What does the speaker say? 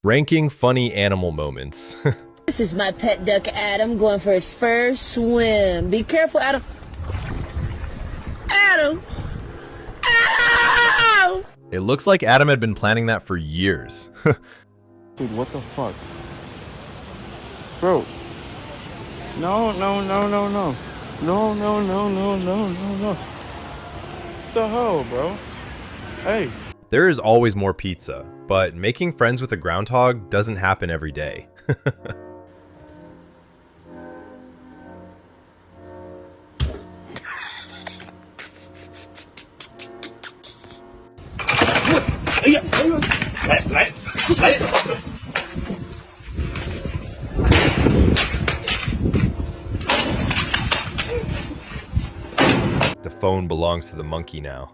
Ranking funny animal moments. This is my pet duck, Adam, going for his first swim. Be careful, Adam. Adam! Adam! It looks like Adam had been planning that for years. Dude, what the fuck? Bro. No. No. What the hell, bro? Hey. There is always more pizza, but making friends with a groundhog doesn't happen every day. The phone belongs to the monkey now.